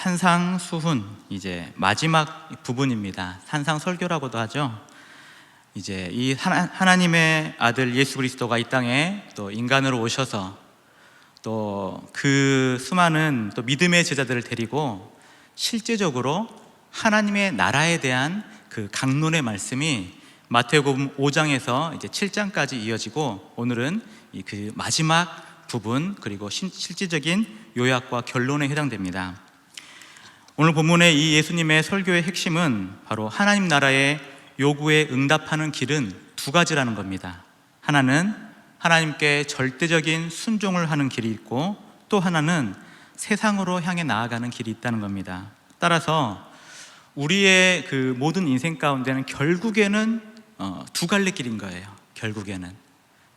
산상수훈 이제 마지막 부분입니다. 산상설교라고도 하죠. 이제 이 하나님의 아들 예수 그리스도가 이 땅에 또 인간으로 오셔서 또 그 수많은 또 믿음의 제자들을 데리고 실제적으로 하나님의 나라에 대한 그 강론의 말씀이 마태복음 5장에서 이제 7장까지 이어지고, 오늘은 그 마지막 부분 그리고 실질적인 요약과 결론에 해당됩니다. 오늘 본문의 이 예수님의 설교의 핵심은 바로 하나님 나라의 요구에 응답하는 길은 두 가지라는 겁니다. 하나는 하나님께 절대적인 순종을 하는 길이 있고, 또 하나는 세상으로 향해 나아가는 길이 있다는 겁니다. 따라서 우리의 그 모든 인생 가운데는 결국에는 두 갈래 길인 거예요. 결국에는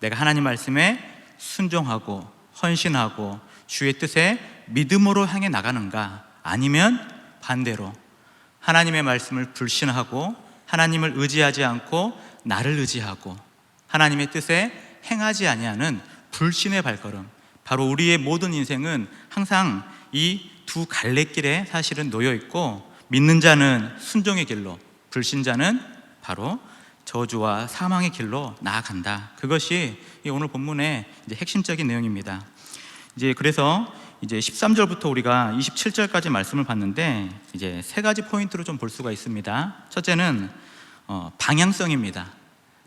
내가 하나님 말씀에 순종하고 헌신하고 주의 뜻에 믿음으로 향해 나가는가, 아니면 반대로 하나님의 말씀을 불신하고 하나님을 의지하지 않고 나를 의지하고 하나님의 뜻에 행하지 아니하는 불신의 발걸음, 바로 우리의 모든 인생은 항상 이 두 갈래길에 사실은 놓여 있고, 믿는 자는 순종의 길로, 불신자는 바로 저주와 사망의 길로 나아간다. 그것이 오늘 본문의 이제 핵심적인 내용입니다. 그래서 13절부터 우리가 27절까지 말씀을 봤는데, 이제 세 가지 포인트로 좀 볼 수가 있습니다. 첫째는 방향성입니다.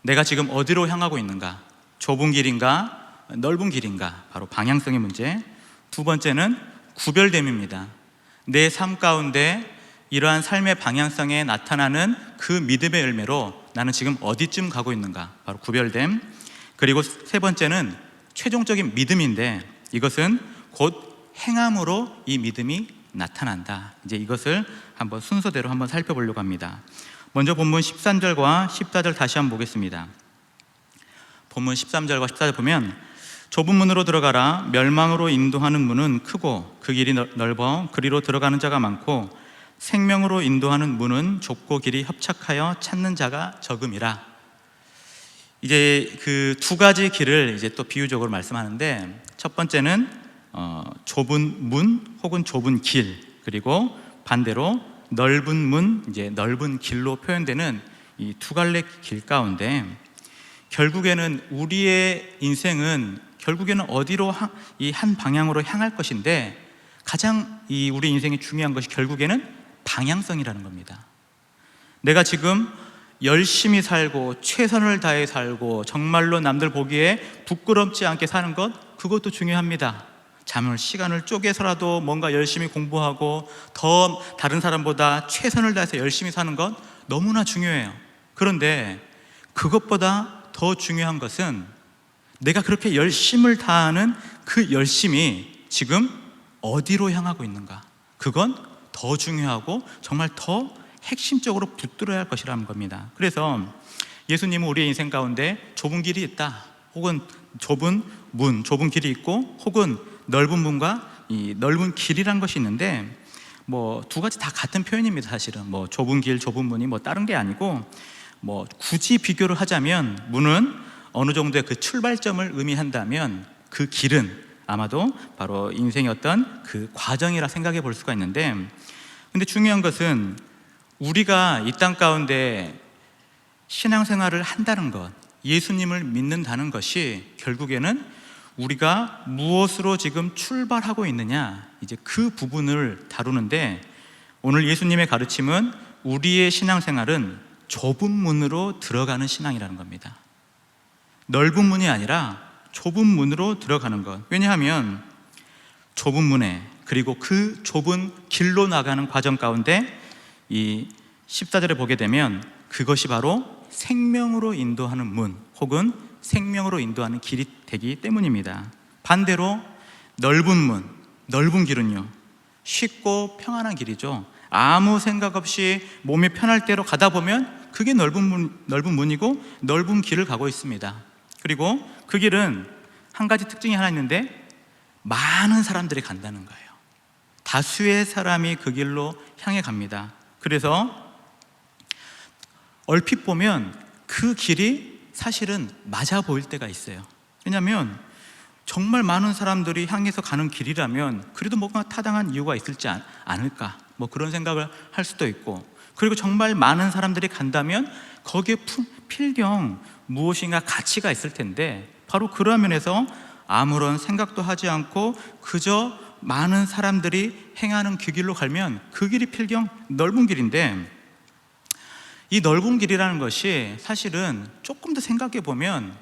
내가 지금 어디로 향하고 있는가? 좁은 길인가? 넓은 길인가? 바로 방향성의 문제. 두 번째는 구별됨입니다. 내 삶 가운데 이러한 삶의 방향성에 나타나는 그 믿음의 열매로 나는 지금 어디쯤 가고 있는가? 바로 구별됨. 그리고 세 번째는 최종적인 믿음인데, 이것은 곧 행함으로 이 믿음이 나타난다. 이제 이것을 한번 순서대로 한번 살펴보려고 합니다. 먼저 본문 13절과 14절 다시 한번 보겠습니다. 본문 13절과 14절 보면, 좁은 문으로 들어가라. 멸망으로 인도하는 문은 크고 그 길이 넓어 그리로 들어가는 자가 많고, 생명으로 인도하는 문은 좁고 길이 협착하여 찾는 자가 적음이라. 이제 그 두 가지 길을 이제 또 비유적으로 말씀하는데, 첫 번째는 좁은 문 혹은 좁은 길, 그리고 반대로 넓은 문, 이제 넓은 길로 표현되는 이 두 갈래 길 가운데, 결국에는 우리의 인생은 결국에는 어디로 이 한 방향으로 향할 것인데, 가장 이 우리 인생이 중요한 것이 결국에는 방향성이라는 겁니다. 내가 지금 열심히 살고 최선을 다해 살고 정말로 남들 보기에 부끄럽지 않게 사는 것, 그것도 중요합니다. 잠을 시간을 쪼개서라도 뭔가 열심히 공부하고 더 다른 사람보다 최선을 다해서 열심히 사는 것 너무나 중요해요. 그런데 그것보다 더 중요한 것은 내가 그렇게 열심을 다하는 그 열심이 지금 어디로 향하고 있는가, 그건 더 중요하고 정말 더 핵심적으로 붙들어야 할 것이라는 겁니다. 그래서 예수님은 우리의 인생 가운데 좁은 길이 있다, 혹은 좁은 문, 좁은 길이 있고, 혹은 넓은 문과 이 넓은 길이란 것이 있는데, 뭐 두 가지 다 같은 표현입니다. 사실은 뭐 좁은 길, 좁은 문이 뭐 다른 게 아니고, 뭐 굳이 비교를 하자면 문은 어느 정도의 그 출발점을 의미한다면, 그 길은 아마도 바로 인생의 어떤 그 과정이라 생각해 볼 수가 있는데, 근데 중요한 것은 우리가 이 땅 가운데 신앙생활을 한다는 것, 예수님을 믿는다는 것이 결국에는 우리가 무엇으로 지금 출발하고 있느냐, 이제 그 부분을 다루는데, 오늘 예수님의 가르침은 우리의 신앙생활은 좁은 문으로 들어가는 신앙이라는 겁니다. 넓은 문이 아니라 좁은 문으로 들어가는 것. 왜냐하면 좁은 문에, 그리고 그 좁은 길로 나가는 과정 가운데 이 14절에 보게 되면 그것이 바로 생명으로 인도하는 문 혹은 생명으로 인도하는 길이 되기 때문입니다. 반대로 넓은 문, 넓은 길은요, 쉽고 평안한 길이죠. 아무 생각 없이 몸이 편할 대로 가다 보면 그게 넓은 문이고 넓은 길을 가고 있습니다. 그리고 그 길은 한 가지 특징이 하나 있는데, 많은 사람들이 간다는 거예요. 다수의 사람이 그 길로 향해 갑니다. 그래서 얼핏 보면 그 길이 사실은 맞아 보일 때가 있어요. 왜냐하면 정말 많은 사람들이 향해서 가는 길이라면 그래도 뭔가 타당한 이유가 있을지 않을까, 뭐 그런 생각을 할 수도 있고, 그리고 정말 많은 사람들이 간다면 거기에 필경 무엇인가 가치가 있을 텐데, 바로 그런 면에서 아무런 생각도 하지 않고 그저 많은 사람들이 행하는 그 길로 가면 그 길이 필경 넓은 길인데, 이 넓은 길이라는 것이 사실은 조금 더 생각해 보면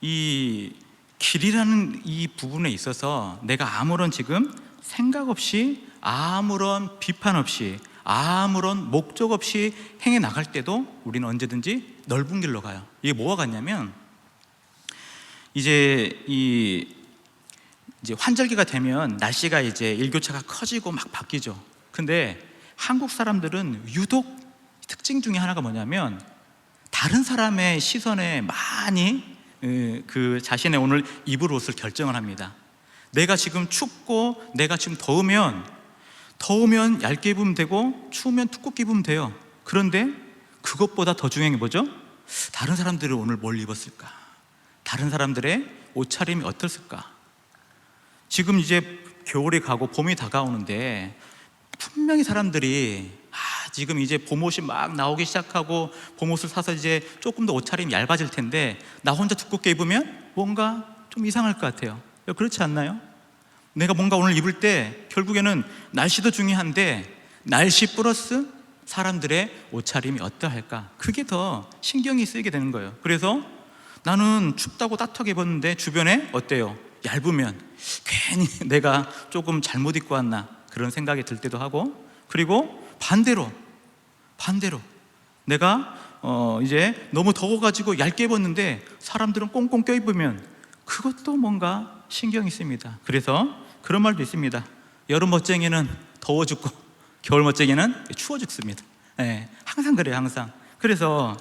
이 길이라는 이 부분에 있어서 내가 아무런 지금 생각 없이, 아무런 비판 없이, 아무런 목적 없이 행해 나갈 때도 우리는 언제든지 넓은 길로 가요. 이게 뭐가 같냐면, 이제 환절기가 되면 날씨가 이제 일교차가 커지고 막 바뀌죠. 근데 한국 사람들은 유독 특징 중에 하나가 뭐냐면, 다른 사람의 시선에 많이 그 자신의 오늘 입을 옷을 결정을 합니다. 내가 지금 춥고 내가 지금 더우면 얇게 입으면 되고 추우면 두껍게 입으면 돼요. 그런데 그것보다 더 중요한 게 뭐죠? 다른 사람들은 오늘 뭘 입었을까? 다른 사람들의 옷차림이 어떻을까? 지금 이제 겨울이 가고 봄이 다가오는데 분명히 사람들이 지금 이제 봄옷이 막 나오기 시작하고 봄옷을 사서 이제 조금 더 옷차림이 얇아질 텐데 나 혼자 두껍게 입으면 뭔가 좀 이상할 것 같아요. 그렇지 않나요? 내가 뭔가 오늘 입을 때 결국에는 날씨도 중요한데 날씨 플러스 사람들의 옷차림이 어떠할까, 그게 더 신경이 쓰이게 되는 거예요. 그래서 나는 춥다고 따뜻하게 입었는데 주변에 어때요? 얇으면 괜히 내가 조금 잘못 입고 왔나 그런 생각이 들 때도 하고, 그리고 반대로 내가 이제 너무 더워가지고 얇게 입었는데 사람들은 꽁꽁 껴입으면 그것도 뭔가 신경이 쓰입니다. 그래서 그런 말도 있습니다. 여름 멋쟁이는 더워 죽고 겨울 멋쟁이는 추워 죽습니다. 항상 그래요, 항상. 그래서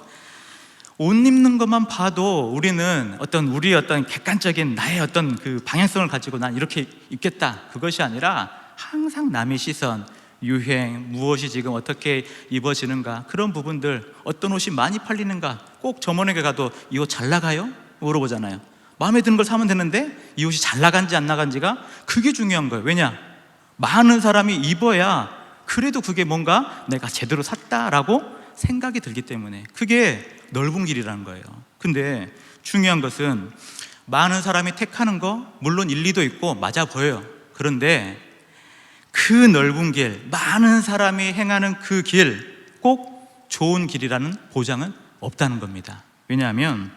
옷 입는 것만 봐도 우리는 우리의 어떤 객관적인 나의 어떤 그 방향성을 가지고 난 이렇게 입겠다, 그것이 아니라 항상 남의 시선, 유행, 무엇이 지금 어떻게 입어지는가, 그런 부분들, 어떤 옷이 많이 팔리는가, 꼭 점원에게 가도 이 옷 잘 나가요? 물어보잖아요. 마음에 드는 걸 사면 되는데 이 옷이 잘 나간지 안 나간지가 그게 중요한 거예요. 왜냐? 많은 사람이 입어야 그래도 그게 뭔가 내가 제대로 샀다라고 생각이 들기 때문에 그게 넓은 길이라는 거예요. 근데 중요한 것은 많은 사람이 택하는 거 물론 일리도 있고 맞아 보여요. 그런데 그 넓은 길, 많은 사람이 행하는 그 길, 꼭 좋은 길이라는 보장은 없다는 겁니다. 왜냐하면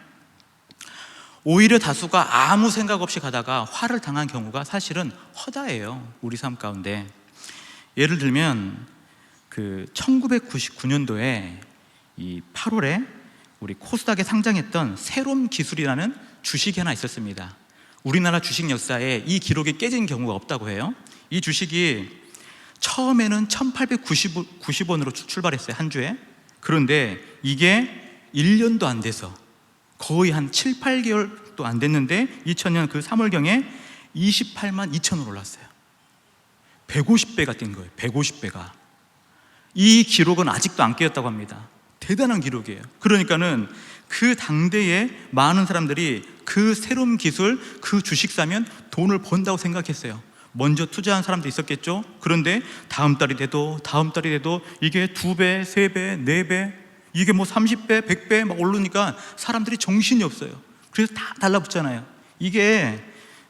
오히려 다수가 아무 생각 없이 가다가 화를 당한 경우가 사실은 허다해요, 우리 삶 가운데. 예를 들면 그 1999년도에 이 8월에 우리 코스닥에 상장했던 새롬 기술이라는 주식이 하나 있었습니다. 우리나라 주식 역사에 이 기록이 깨진 경우가 없다고 해요. 이 주식이 처음에는 1890원으로 출발했어요, 한 주에. 그런데 이게 1년도 안 돼서 거의 한 7, 8개월도 안 됐는데 2000년 그 3월경에 28만 2천원 올랐어요. 150배가 뛴 거예요, 150배가. 이 기록은 아직도 안 깨졌다고 합니다. 대단한 기록이에요. 그러니까는 그 당대에 많은 사람들이 그 새로운 기술, 그 주식 사면 돈을 번다고 생각했어요. 먼저 투자한 사람도 있었겠죠. 그런데 다음 달이 돼도 이게 2배, 3배, 4배, 이게 뭐 30배, 100배 막 오르니까 사람들이 정신이 없어요. 그래서 다 달라붙잖아요. 이게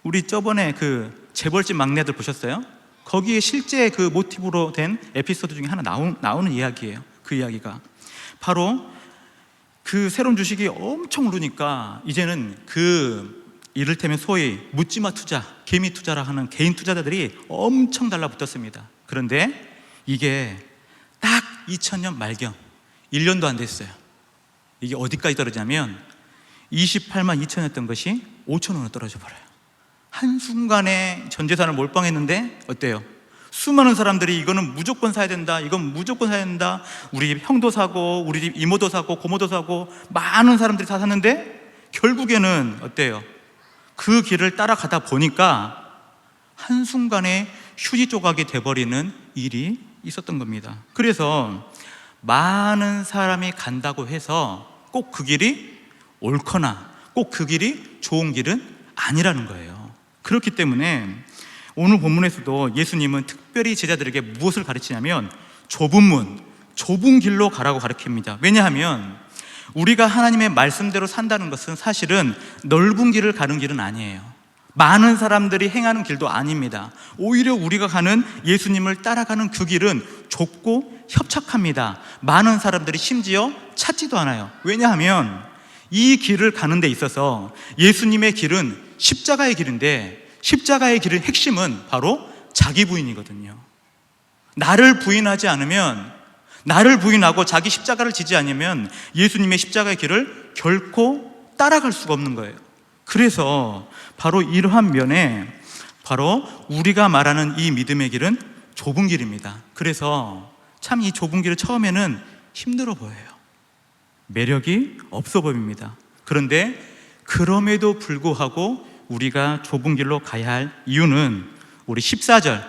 우리 저번에 그 재벌집 막내들 보셨어요? 거기에 실제 그 모티브로 된 에피소드 중에 하나 나오는 이야기예요. 그 이야기가 바로 그 새로운 주식이 엄청 오르니까 이제는 그 이를테면 소위 묻지마 투자, 개미 투자라 하는 개인 투자자들이 엄청 달라붙었습니다. 그런데 이게 딱 2000년 말경 1년도 안 됐어요. 이게 어디까지 떨어지냐면 28만 2천이었던 것이 5천원으로 떨어져 버려요. 한순간에 전 재산을 몰빵했는데 어때요? 수많은 사람들이 이거는 무조건 사야 된다, 이건 무조건 사야 된다, 우리 집 형도 사고 우리 집 이모도 사고 고모도 사고 많은 사람들이 다 샀는데 결국에는 어때요? 그 길을 따라가다 보니까 한순간에 휴지 조각이 돼버리는 일이 있었던 겁니다. 그래서 많은 사람이 간다고 해서 꼭 그 길이 옳거나 꼭 그 길이 좋은 길은 아니라는 거예요. 그렇기 때문에 오늘 본문에서도 예수님은 특별히 제자들에게 무엇을 가르치냐면 좁은 문, 좁은 길로 가라고 가르칩니다. 왜냐하면 우리가 하나님의 말씀대로 산다는 것은 사실은 넓은 길을 가는 길은 아니에요. 많은 사람들이 행하는 길도 아닙니다. 오히려 우리가 가는 예수님을 따라가는 그 길은 좁고 협착합니다. 많은 사람들이 심지어 찾지도 않아요. 왜냐하면 이 길을 가는 데 있어서 예수님의 길은 십자가의 길인데, 십자가의 길의 핵심은 바로 자기 부인이거든요. 나를 부인하지 않으면, 나를 부인하고 자기 십자가를 지지 않으면 예수님의 십자가의 길을 결코 따라갈 수가 없는 거예요. 그래서 바로 이러한 면에 바로 우리가 말하는 이 믿음의 길은 좁은 길입니다. 그래서 참 이 좁은 길을 처음에는 힘들어 보여요. 매력이 없어 보입니다. 그런데 그럼에도 불구하고 우리가 좁은 길로 가야 할 이유는 우리 14절,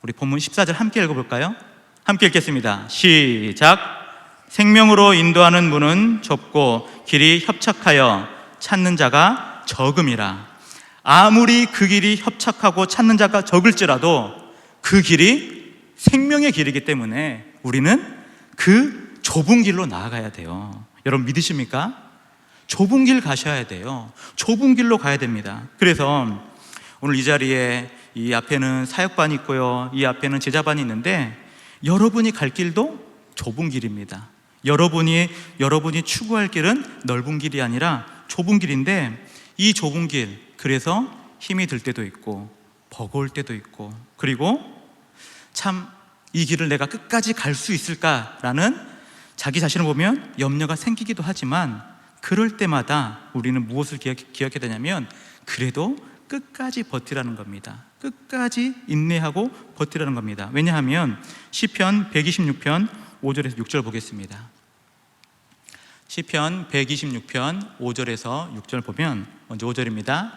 우리 본문 14절 함께 읽어볼까요? 함께 읽겠습니다. 시작. 생명으로 인도하는 문은 좁고 길이 협착하여 찾는 자가 적음이라. 아무리 그 길이 협착하고 찾는 자가 적을지라도 그 길이 생명의 길이기 때문에 우리는 그 좁은 길로 나아가야 돼요. 여러분 믿으십니까? 좁은 길 가셔야 돼요. 좁은 길로 가야 됩니다. 그래서 오늘 이 자리에 이 앞에는 사역반이 있고요, 이 앞에는 제자반이 있는데 여러분이 갈 길도 좁은 길입니다. 여러분이 추구할 길은 넓은 길이 아니라 좁은 길인데, 이 좁은 길, 그래서 힘이 들 때도 있고 버거울 때도 있고, 그리고 참 이 길을 내가 끝까지 갈 수 있을까라는 자기 자신을 보면 염려가 생기기도 하지만, 그럴 때마다 우리는 무엇을 기억해야 되냐면 그래도 끝까지 버티라는 겁니다. 끝까지 인내하고 버티라는 겁니다. 왜냐하면 시편 126편 5절에서 6절 보겠습니다. 시편 126편 5절에서 6절 보면, 먼저 5절입니다.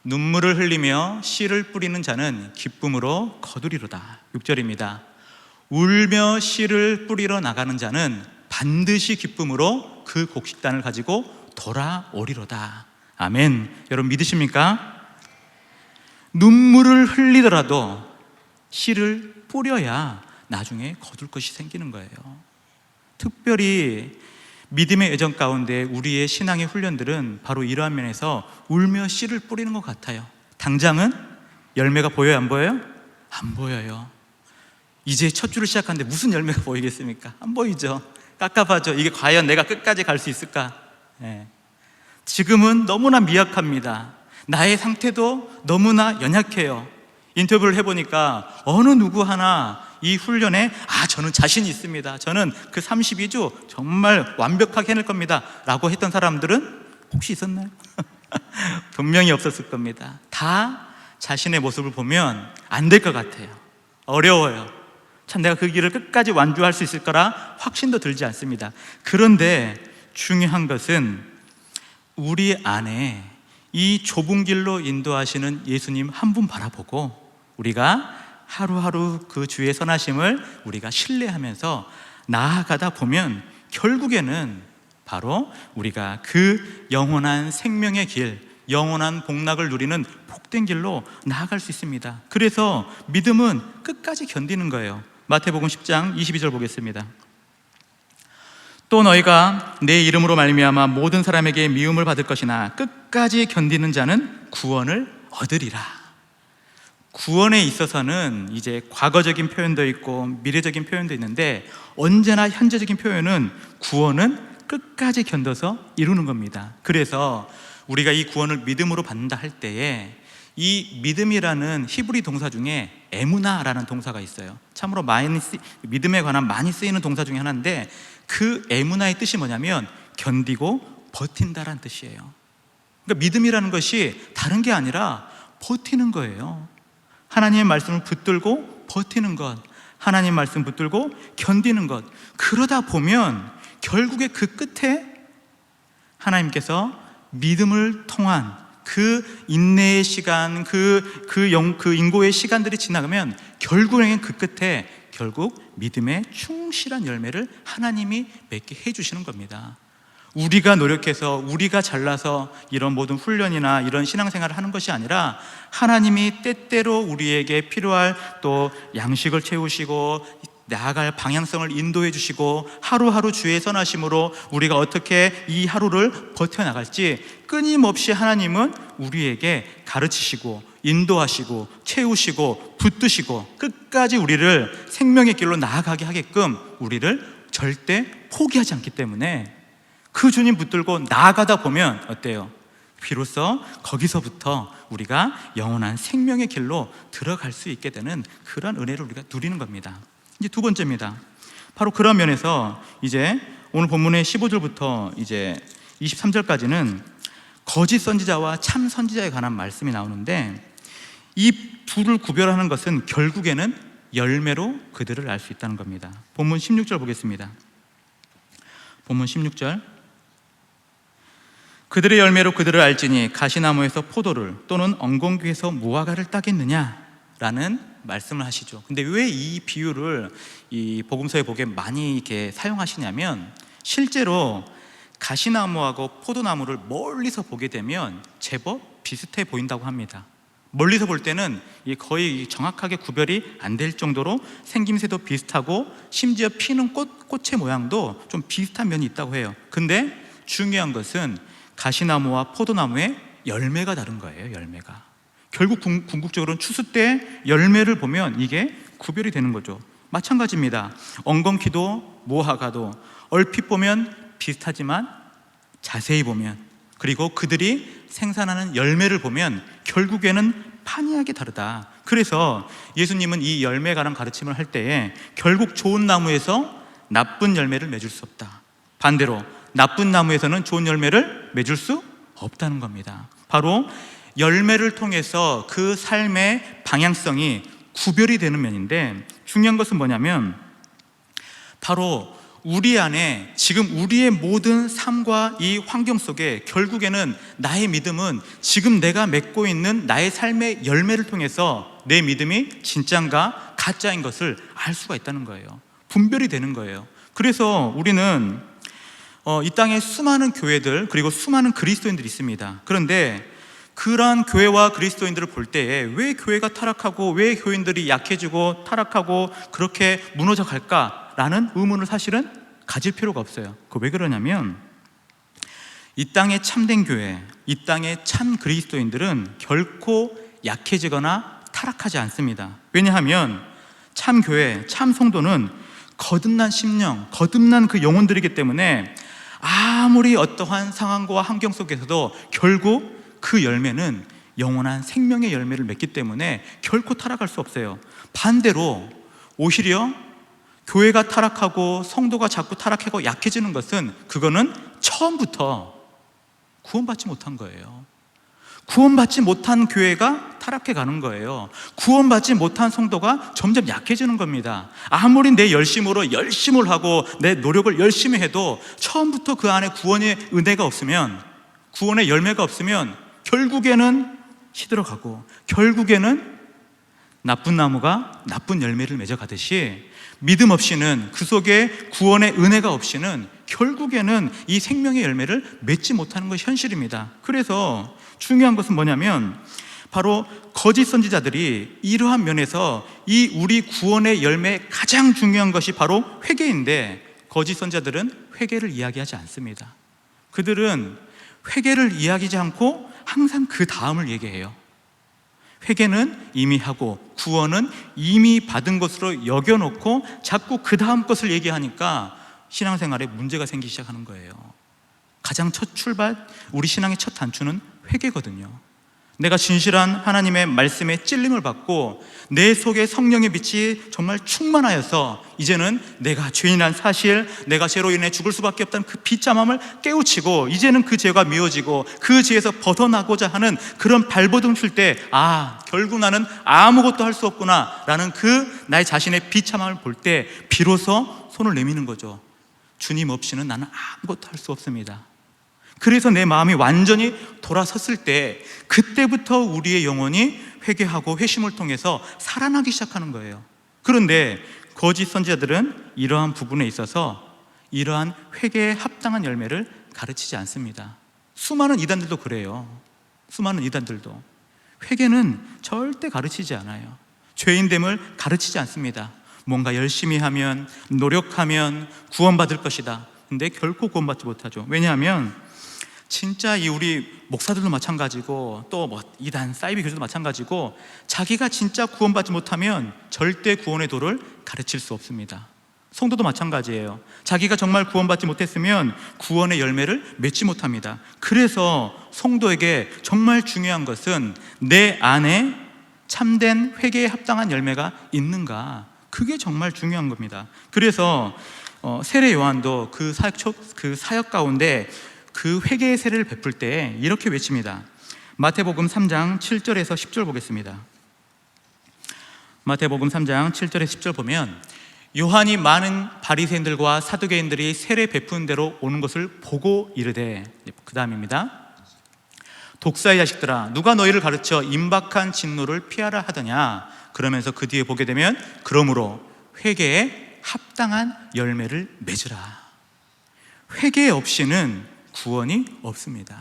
눈물을 흘리며 씨를 뿌리는 자는 기쁨으로 거두리로다. 6절입니다. 울며 씨를 뿌리러 나가는 자는 반드시 기쁨으로 그 곡식단을 가지고 돌아오리로다. 아멘. 여러분 믿으십니까? 눈물을 흘리더라도 씨를 뿌려야 나중에 거둘 것이 생기는 거예요. 특별히 믿음의 여정 가운데 우리의 신앙의 훈련들은 바로 이러한 면에서 울며 씨를 뿌리는 것 같아요. 당장은 열매가 보여요, 안 보여요? 안 보여요. 이제 첫 주를 시작하는데 무슨 열매가 보이겠습니까? 안 보이죠. 깝깝하죠. 이게 과연 내가 끝까지 갈 수 있을까? 네. 지금은 너무나 미약합니다. 나의 상태도 너무나 연약해요. 인터뷰를 해보니까 어느 누구 하나 이 훈련에 저는 자신이 있습니다, 저는 그 32주 정말 완벽하게 해낼 겁니다 라고 했던 사람들은 혹시 있었나요? 분명히 없었을 겁니다. 다 자신의 모습을 보면 안 될 것 같아요. 어려워요. 참 내가 그 길을 끝까지 완주할 수 있을 거라 확신도 들지 않습니다. 그런데 중요한 것은 우리 안에 이 좁은 길로 인도하시는 예수님 한 분 바라보고 우리가 하루하루 그 주의 선하심을 우리가 신뢰하면서 나아가다 보면 결국에는 바로 우리가 그 영원한 생명의 길, 영원한 복락을 누리는 복된 길로 나아갈 수 있습니다. 그래서 믿음은 끝까지 견디는 거예요. 마태복음 10장 22절 보겠습니다. 또 너희가 내 이름으로 말미암아 모든 사람에게 미움을 받을 것이나 끝까지 견디는 자는 구원을 얻으리라. 구원에 있어서는 이제 과거적인 표현도 있고 미래적인 표현도 있는데, 언제나 현재적인 표현은 구원은 끝까지 견뎌서 이루는 겁니다. 그래서 우리가 이 구원을 믿음으로 받는다 할 때에 이 믿음이라는 히브리 동사 중에 에무나라는 동사가 있어요. 참으로 믿음에 관한 많이 쓰이는 동사 중에 하나인데, 그 에무나의 뜻이 뭐냐면 견디고 버틴다라는 뜻이에요. 그러니까 믿음이라는 것이 다른 게 아니라 버티는 거예요. 하나님의 말씀을 붙들고 버티는 것, 하나님 말씀 붙들고 견디는 것. 그러다 보면 결국에 그 끝에 하나님께서 믿음을 통한 그 인내의 시간, 그 인고의 시간들이 지나가면 결국에는 그 끝에 결국 믿음의 충실한 열매를 하나님이 맺게 해주시는 겁니다. 우리가 노력해서 우리가 잘나서 이런 모든 훈련이나 이런 신앙생활을 하는 것이 아니라 하나님이 때때로 우리에게 필요할 또 양식을 채우시고 나아갈 방향성을 인도해 주시고 하루하루 주의 선하심으로 우리가 어떻게 이 하루를 버텨나갈지 끊임없이 하나님은 우리에게 가르치시고 인도하시고 채우시고 붙드시고 끝까지 우리를 생명의 길로 나아가게 하게끔 우리를 절대 포기하지 않기 때문에 그 주님 붙들고 나아가다 보면 어때요? 비로소 거기서부터 우리가 영원한 생명의 길로 들어갈 수 있게 되는 그런 은혜를 우리가 누리는 겁니다. 이제 두 번째입니다. 바로 그런 면에서 이제 오늘 본문의 15절부터 이제 23절까지는 거짓 선지자와 참 선지자에 관한 말씀이 나오는데 이 둘을 구별하는 것은 결국에는 열매로 그들을 알 수 있다는 겁니다. 본문 16절 보겠습니다. 본문 16절, 그들의 열매로 그들을 알지니 가시나무에서 포도를 또는 엉겅퀴에서 무화과를 따겠느냐 라는 말씀을 하시죠. 근데 왜 이 비유를 이 복음서에 보기에 많이 이렇게 사용하시냐면 실제로 가시나무하고 포도나무를 멀리서 보게 되면 제법 비슷해 보인다고 합니다. 멀리서 볼 때는 거의 정확하게 구별이 안 될 정도로 생김새도 비슷하고 심지어 피는 꽃의 모양도 좀 비슷한 면이 있다고 해요. 근데 중요한 것은 가시나무와 포도나무의 열매가 다른 거예요. 열매가 결국 궁극적으로는 추수 때 열매를 보면 이게 구별이 되는 거죠. 마찬가지입니다. 엉겅퀴도 무화과도 얼핏 보면 비슷하지만 자세히 보면 그리고 그들이 생산하는 열매를 보면 결국에는 판이하게 다르다. 그래서 예수님은 이 열매에 관한 가르침을 할 때에 결국 좋은 나무에서 나쁜 열매를 맺을 수 없다, 반대로 나쁜 나무에서는 좋은 열매를 맺을 수 없다는 겁니다. 바로 열매를 통해서 그 삶의 방향성이 구별이 되는 면인데 중요한 것은 뭐냐면 바로 우리 안에 지금 우리의 모든 삶과 이 환경 속에 결국에는 나의 믿음은 지금 내가 맺고 있는 나의 삶의 열매를 통해서 내 믿음이 진짜인가 가짜인 것을 알 수가 있다는 거예요. 분별이 되는 거예요. 그래서 우리는 이 땅에 수많은 교회들 그리고 수많은 그리스도인들이 있습니다. 그런데 그러한 교회와 그리스도인들을 볼 때에 왜 교회가 타락하고 왜 교인들이 약해지고 타락하고 그렇게 무너져 갈까라는 의문을 사실은 가질 필요가 없어요. 왜 그러냐면 이 땅의 참된 교회, 이 땅의 참 그리스도인들은 결코 약해지거나 타락하지 않습니다. 왜냐하면 참 교회, 참 성도는 거듭난 심령, 거듭난 그 영혼들이기 때문에 아무리 어떠한 상황과 환경 속에서도 결국 그 열매는 영원한 생명의 열매를 맺기 때문에 결코 타락할 수 없어요. 반대로 오히려 교회가 타락하고 성도가 자꾸 타락하고 약해지는 것은 그거는 처음부터 구원받지 못한 거예요. 구원받지 못한 교회가 타락해 가는 거예요. 구원받지 못한 성도가 점점 약해지는 겁니다. 아무리 내 열심을 하고 내 노력을 열심히 해도 처음부터 그 안에 구원의 은혜가 없으면, 구원의 열매가 없으면 결국에는 시들어가고 결국에는 나쁜 나무가 나쁜 열매를 맺어가듯이 믿음 없이는, 그 속에 구원의 은혜가 없이는 결국에는 이 생명의 열매를 맺지 못하는 것이 현실입니다. 그래서 중요한 것은 뭐냐면 바로 거짓 선지자들이 이러한 면에서 이 우리 구원의 열매의 가장 중요한 것이 바로 회개인데 거짓 선지자들은 회개를 이야기하지 않습니다. 그들은 회개를 이야기하지 않고 항상 그 다음을 얘기해요. 회개는 이미 하고 구원은 이미 받은 것으로 여겨놓고 자꾸 그 다음 것을 얘기하니까 신앙생활에 문제가 생기기 시작하는 거예요. 가장 첫 출발, 우리 신앙의 첫 단추는 회개거든요. 내가 진실한 하나님의 말씀에 찔림을 받고 내 속에 성령의 빛이 정말 충만하여서 이제는 내가 죄인한 사실, 내가 죄로 인해 죽을 수밖에 없다는 그 비참함을 깨우치고 이제는 그 죄가 미워지고 그 죄에서 벗어나고자 하는 그런 발버둥 칠 때 결국 나는 아무것도 할 수 없구나 라는 그 나의 자신의 비참함을 볼 때 비로소 손을 내미는 거죠. 주님 없이는 나는 아무것도 할 수 없습니다. 그래서 내 마음이 완전히 돌아섰을 때 그때부터 우리의 영혼이 회개하고 회심을 통해서 살아나기 시작하는 거예요. 그런데 거짓 선지자들은 이러한 부분에 있어서 이러한 회개에 합당한 열매를 가르치지 않습니다. 수많은 이단들도 그래요. 수많은 이단들도 회개는 절대 가르치지 않아요. 죄인됨을 가르치지 않습니다. 뭔가 열심히 하면, 노력하면 구원받을 것이다. 근데 결코 구원받지 못하죠. 왜냐하면 진짜 이 우리 목사들도 마찬가지고 또 뭐 이단 사이비 교주도 마찬가지고 자기가 진짜 구원받지 못하면 절대 구원의 도를 가르칠 수 없습니다. 성도도 마찬가지예요. 자기가 정말 구원받지 못했으면 구원의 열매를 맺지 못합니다. 그래서 성도에게 정말 중요한 것은 내 안에 참된 회개에 합당한 열매가 있는가, 그게 정말 중요한 겁니다. 그래서 세례 요한도 그 사역 가운데 그 회개의 세례를 베풀 때 이렇게 외칩니다. 마태복음 3장 7절에서 10절 보겠습니다. 마태복음 3장 7절에서 10절 보면 요한이 많은 바리새인들과 사두개인들이 세례 베푸는 대로 오는 것을 보고 이르되, 그 다음입니다. 독사의 자식들아, 누가 너희를 가르쳐 임박한 진노를 피하라 하더냐. 그러면서 그 뒤에 보게 되면 그러므로 회개에 합당한 열매를 맺으라. 회개 없이는 구원이 없습니다.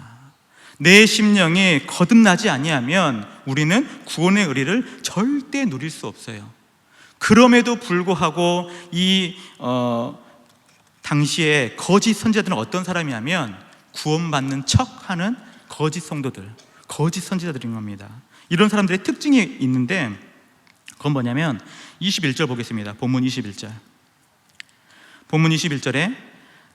내 심령이 거듭나지 아니하면 우리는 구원의 의리를 절대 누릴 수 없어요. 그럼에도 불구하고 당시에 거짓 선지자들은 어떤 사람이냐면 구원받는 척하는 거짓 성도들, 거짓 선지자들인 겁니다. 이런 사람들의 특징이 있는데 그건 뭐냐면 21절 보겠습니다. 본문 21절. 본문 21절에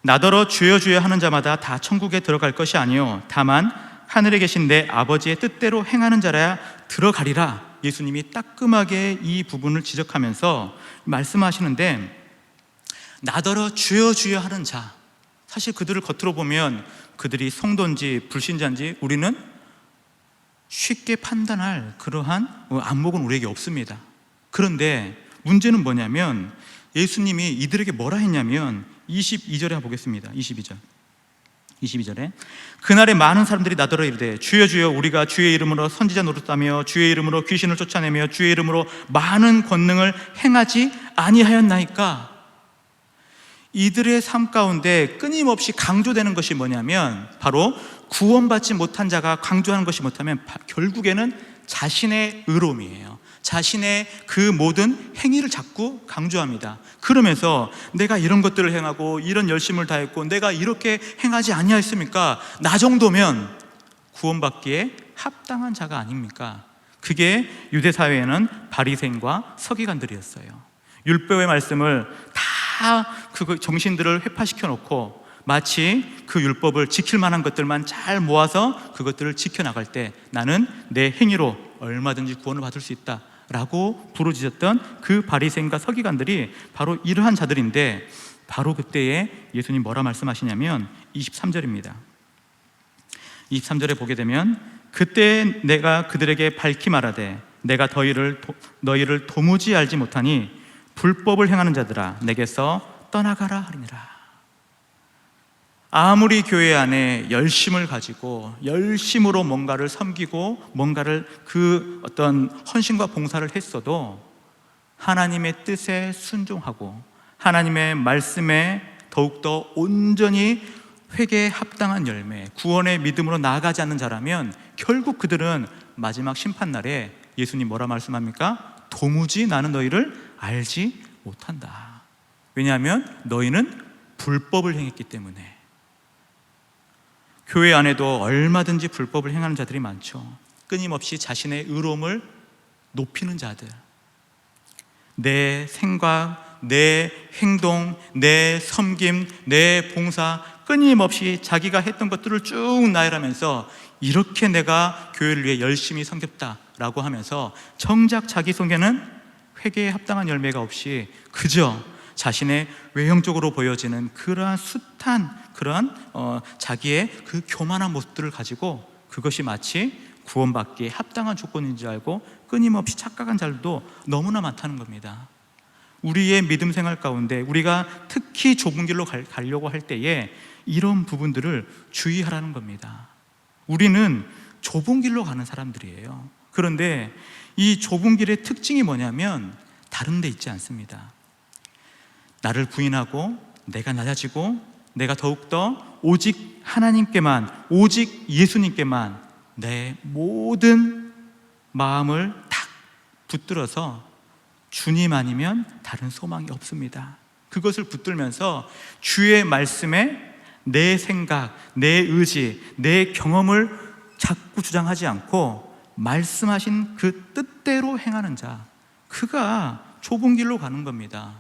나더러 주여 주여 하는 자마다 다 천국에 들어갈 것이 아니요 다만 하늘에 계신 내 아버지의 뜻대로 행하는 자라야 들어가리라. 예수님이 따끔하게 이 부분을 지적하면서 말씀하시는데, 나더러 주여 주여 하는 자, 사실 그들을 겉으로 보면 그들이 성도인지 불신자인지 우리는 쉽게 판단할 그러한 안목은 우리에게 없습니다. 그런데 문제는 뭐냐면 예수님이 이들에게 뭐라 했냐면 22절에 한번 보겠습니다. 22절에 그날에 많은 사람들이 나더러 이르되 주여 주여 우리가 주의 이름으로 선지자 노릇하며 주의 이름으로 귀신을 쫓아내며 주의 이름으로 많은 권능을 행하지 아니하였나이까. 이들의 삶 가운데 끊임없이 강조되는 것이 뭐냐면 바로 구원받지 못한 자가 강조하는 것이 뭐냐면 결국에는 자신의 의로움이에요. 자신의 그 모든 행위를 자꾸 강조합니다. 그러면서 내가 이런 것들을 행하고 이런 열심을 다했고 내가 이렇게 행하지 아니하였습니까? 나 정도면 구원받기에 합당한 자가 아닙니까? 그게 유대사회에는 바리새인과 서기관들이었어요. 율법의 말씀을 다 그 정신들을 회파시켜 놓고 마치 그 율법을 지킬 만한 것들만 잘 모아서 그것들을 지켜나갈 때 나는 내 행위로 얼마든지 구원을 받을 수 있다 라고 부르짖었던 그 바리새인과 서기관들이 바로 이러한 자들인데, 바로 그때에 예수님 뭐라 말씀하시냐면 23절입니다 23절에 보게 되면 그때 내가 그들에게 밝히 말하되 내가 너희를 도무지 알지 못하니 불법을 행하는 자들아 내게서 떠나가라 하리니라. 아무리 교회 안에 열심을 가지고 열심으로 뭔가를 섬기고 뭔가를 그 어떤 헌신과 봉사를 했어도 하나님의 뜻에 순종하고 하나님의 말씀에 더욱더 온전히 회개에 합당한 열매, 구원의 믿음으로 나아가지 않는 자라면 결국 그들은 마지막 심판날에 예수님 뭐라 말씀합니까? 도무지 나는 너희를 알지 못한다. 왜냐하면 너희는 불법을 행했기 때문에. 교회 안에도 얼마든지 불법을 행하는 자들이 많죠. 끊임없이 자신의 의로움을 높이는 자들, 내 생각, 내 행동, 내 섬김, 내 봉사, 끊임없이 자기가 했던 것들을 쭉 나열하면서 이렇게 내가 교회를 위해 열심히 섬겼다라고 하면서 정작 자기 속에는 회개에 합당한 열매가 없이 그저 자신의 외형적으로 보여지는 그러한 숱한 그러한 자기의 그 교만한 모습들을 가지고 그것이 마치 구원받기에 합당한 조건인 줄 알고 끊임없이 착각한 자들도 너무나 많다는 겁니다. 우리의 믿음 생활 가운데 우리가 특히 좁은 길로 가려고 할 때에 이런 부분들을 주의하라는 겁니다. 우리는 좁은 길로 가는 사람들이에요. 그런데 이 좁은 길의 특징이 뭐냐면 다른 데 있지 않습니다. 나를 부인하고 내가 낮아지고 내가 더욱더 오직 하나님께만, 오직 예수님께만 내 모든 마음을 탁 붙들어서 주님 아니면 다른 소망이 없습니다. 그것을 붙들면서 주의 말씀에 내 생각, 내 의지, 내 경험을 자꾸 주장하지 않고 말씀하신 그 뜻대로 행하는 자, 그가 좁은 길로 가는 겁니다.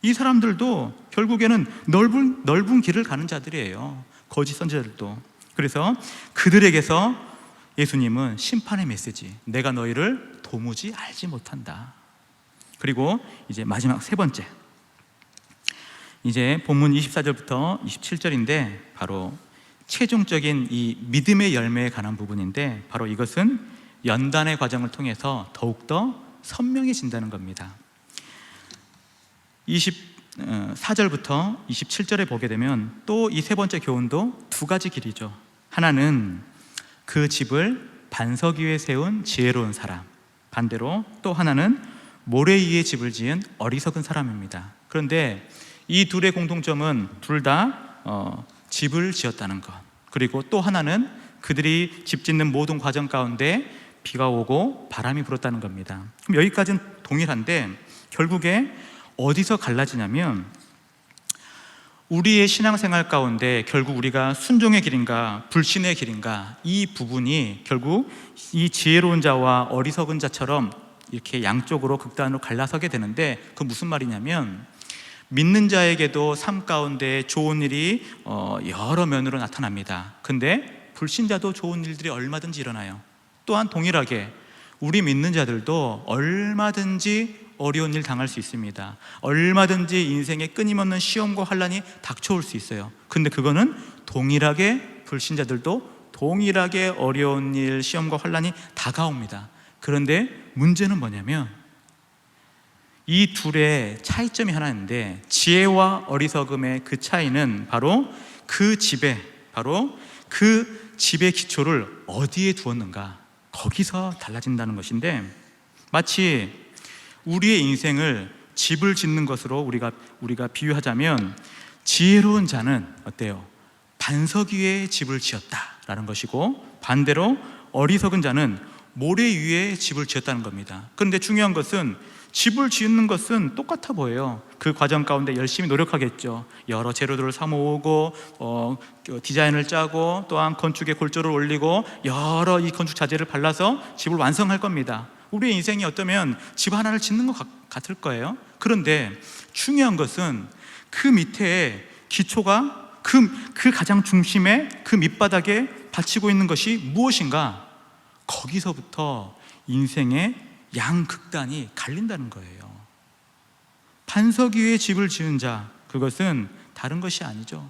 이 사람들도 결국에는 넓은 길을 가는 자들이에요. 거짓 선지자들도. 그래서 그들에게서 예수님은 심판의 메시지, 내가 너희를 도무지 알지 못한다. 그리고 이제 마지막 세 번째, 이제 본문 24절부터 27절인데 바로 최종적인 이 믿음의 열매에 관한 부분인데, 바로 이것은 연단의 과정을 통해서 더욱더 선명해진다는 겁니다. 24절부터 27절에 보게 되면 또 이 세 번째 교훈도 두 가지 길이죠. 하나는 그 집을 반석 위에 세운 지혜로운 사람, 반대로 또 하나는 모래 위에 집을 지은 어리석은 사람입니다. 그런데 이 둘의 공통점은 둘 다 집을 지었다는 것, 그리고 또 하나는 그들이 집 짓는 모든 과정 가운데 비가 오고 바람이 불었다는 겁니다. 그럼 여기까지는 동일한데 결국에 어디서 갈라지냐면, 우리의 신앙생활 가운데 결국 우리가 순종의 길인가 불신의 길인가, 이 부분이 결국 이 지혜로운 자와 어리석은 자처럼 이렇게 양쪽으로 극단으로 갈라서게 되는데, 그 무슨 말이냐면, 믿는 자에게도 삶 가운데 좋은 일이 여러 면으로 나타납니다. 근데 불신자도 좋은 일들이 얼마든지 일어나요. 또한 동일하게 우리 믿는 자들도 얼마든지 어려운 일 당할 수 있습니다. 얼마든지 인생에 끊임없는 시험과 환난이 닥쳐올 수 있어요. 근데 그거는 동일하게 불신자들도 동일하게 어려운 일, 시험과 환난이 다가옵니다. 그런데 문제는 뭐냐면, 이 둘의 차이점이 하나 있는데, 지혜와 어리석음의 그 차이는 바로 그 집의 기초를 어디에 두었는가, 거기서 달라진다는 것인데, 마치 우리의 인생을 집을 짓는 것으로 우리가 비유하자면, 지혜로운 자는 어때요? 반석 위에 집을 지었다라는 것이고, 반대로 어리석은 자는 모래 위에 집을 지었다는 겁니다. 그런데 중요한 것은 집을 짓는 것은 똑같아 보여요. 그 과정 가운데 열심히 노력하겠죠. 여러 재료들을 사 모으고 디자인을 짜고, 또한 건축의 골조를 올리고 여러 이 건축 자재를 발라서 집을 완성할 겁니다. 우리의 인생이 어쩌면 집 하나를 짓는 것 같을 거예요. 그런데 중요한 것은 그 밑에 기초가 그 가장 중심에 그 밑바닥에 받치고 있는 것이 무엇인가, 거기서부터 인생의 양극단이 갈린다는 거예요. 반석 위에 집을 지은 자, 그것은 다른 것이 아니죠.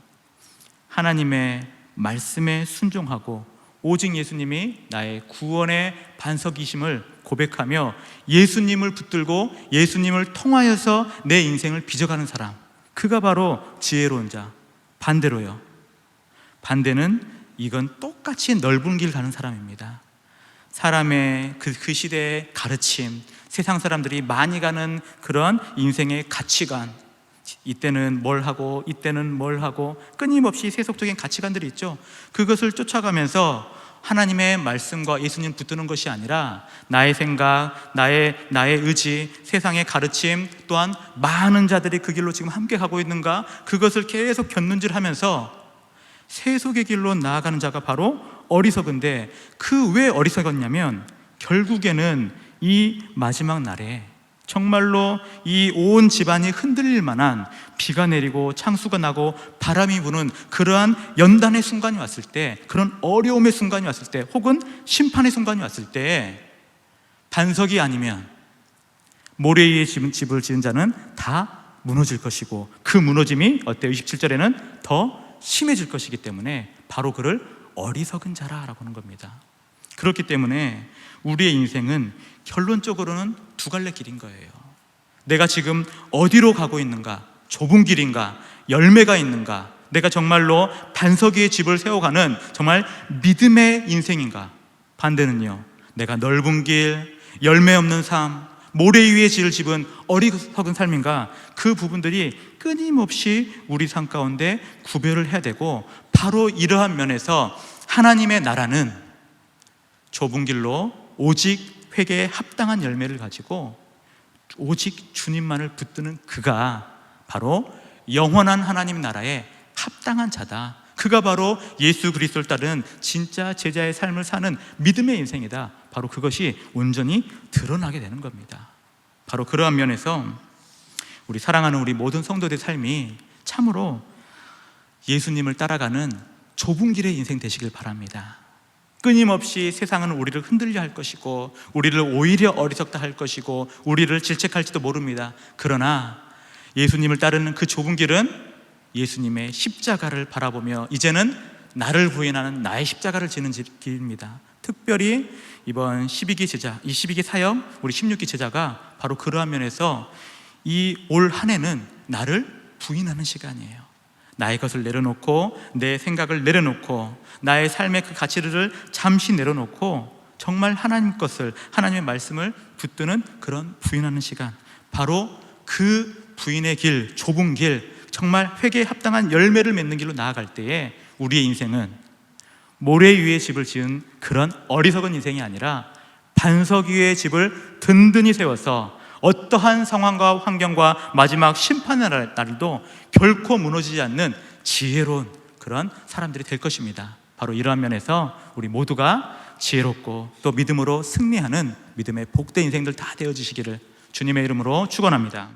하나님의 말씀에 순종하고 오직 예수님이 나의 구원의 반석이심을 고백하며 예수님을 붙들고 예수님을 통하여서 내 인생을 빚어가는 사람, 그가 바로 지혜로운 자. 반대로요, 반대는 이건 똑같이 넓은 길 가는 사람입니다. 사람의 그 시대의 가르침, 세상 사람들이 많이 가는 그런 인생의 가치관, 이때는 뭘 하고 이때는 뭘 하고 끊임없이 세속적인 가치관들이 있죠. 그것을 쫓아가면서 하나님의 말씀과 예수님 붙드는 것이 아니라 나의 생각, 나의 의지, 세상의 가르침, 또한 많은 자들이 그 길로 지금 함께 가고 있는가, 그것을 계속 곁눈질하면서 세속의 길로 나아가는 자가 바로 어리석은데, 그 왜 어리석었냐면, 결국에는 이 마지막 날에 정말로 이 온 집안이 흔들릴 만한 비가 내리고 창수가 나고 바람이 부는 그러한 연단의 순간이 왔을 때, 그런 어려움의 순간이 왔을 때, 혹은 심판의 순간이 왔을 때, 반석이 아니면 모래 위에 집을 지은 자는 다 무너질 것이고, 그 무너짐이 어때요? 27절에는 더 심해질 것이기 때문에 바로 그를 어리석은 자라라고 하는 겁니다. 그렇기 때문에 우리의 인생은 결론적으로는 두 갈래 길인 거예요. 내가 지금 어디로 가고 있는가? 좁은 길인가? 열매가 있는가? 내가 정말로 반석 위에 집을 세워가는 정말 믿음의 인생인가? 반대는요, 내가 넓은 길, 열매 없는 삶, 모래 위에 지을 집은 어리석은 삶인가, 그 부분들이 끊임없이 우리 삶 가운데 구별을 해야 되고, 바로 이러한 면에서 하나님의 나라는 좁은 길로 오직 회개에 합당한 열매를 가지고 오직 주님만을 붙드는 그가 바로 영원한 하나님 나라에 합당한 자다. 그가 바로 예수 그리스도를 따르는 진짜 제자의 삶을 사는 믿음의 인생이다. 바로 그것이 온전히 드러나게 되는 겁니다. 바로 그러한 면에서 우리 사랑하는 우리 모든 성도들의 삶이 참으로 예수님을 따라가는 좁은 길의 인생 되시길 바랍니다. 끊임없이 세상은 우리를 흔들려 할 것이고, 우리를 오히려 어리석다 할 것이고, 우리를 질책할지도 모릅니다. 그러나 예수님을 따르는 그 좁은 길은 예수님의 십자가를 바라보며 이제는 나를 부인하는 나의 십자가를 지는 길입니다. 특별히 이번 12기 제자, 이 12기 사역, 우리 16기 제자가 바로 그러한 면에서 이 올 한 해는 나를 부인하는 시간이에요. 나의 것을 내려놓고, 내 생각을 내려놓고, 나의 삶의 그 가치를 잠시 내려놓고 정말 하나님 것을, 하나님의 말씀을 붙드는 그런 부인하는 시간, 바로 그 부인의 길, 좁은 길, 정말 회개에 합당한 열매를 맺는 길로 나아갈 때에 우리의 인생은 모래 위에 집을 지은 그런 어리석은 인생이 아니라 반석 위에 집을 든든히 세워서 어떠한 상황과 환경과 마지막 심판의 날도 결코 무너지지 않는 지혜로운 그런 사람들이 될 것입니다. 바로 이러한 면에서 우리 모두가 지혜롭고 또 믿음으로 승리하는 믿음의 복된 인생들 다 되어지시기를 주님의 이름으로 축원합니다.